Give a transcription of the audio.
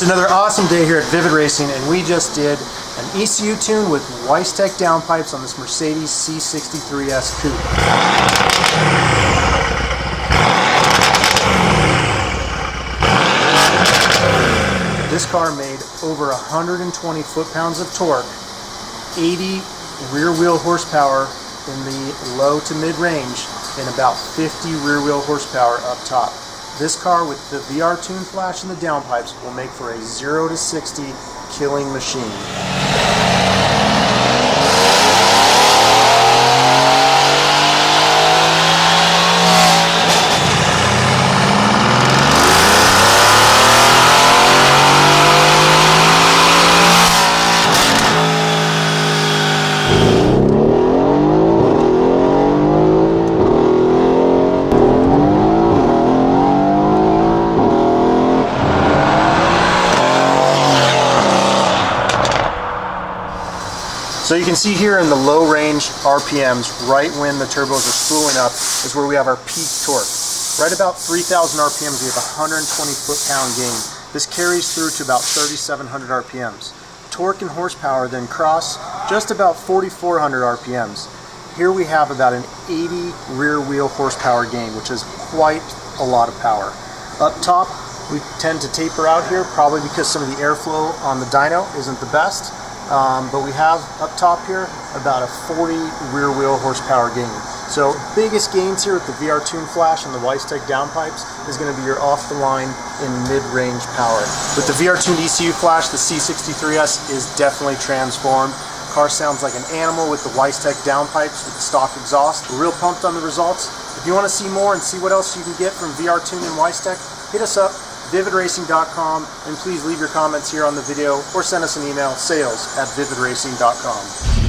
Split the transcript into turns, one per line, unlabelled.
It's another awesome day here at Vivid Racing, and we just did an ECU tune with Weistec downpipes on this Mercedes C63S Coupe. This car made over 120 foot-pounds of torque, 80 rear-wheel horsepower in the low to mid-range, and about 50 rear-wheel horsepower up top. This car with the VRTuned flash and the downpipes will make for a 0 to 60 killing machine. So you can see here in the low range RPMs, right when the turbos are spooling up, is where we have our peak torque. Right about 3,000 RPMs, we have a 120 foot-pound gain. This carries through to about 3,700 RPMs. Torque and horsepower then cross just about 4,400 RPMs. Here we have about an 80 rear wheel horsepower gain, which is quite a lot of power. Up top, we tend to taper out here, probably because some of the airflow on the dyno isn't the best. But we have up top here about a 40 rear wheel horsepower gain. So biggest gains here with the VRTuned flash and the Weistec downpipes is going to be your off the line in mid-range power. With the VRTuned ECU flash, the C63S is definitely transformed. The car sounds like an animal with the Weistec downpipes with the stock exhaust. We're real pumped on the results. If you want to see more and see what else you can get from VRTuned and Weistec, hit us up, vividracing.com, and please leave your comments here on the video or send us an email, sales@vividracing.com.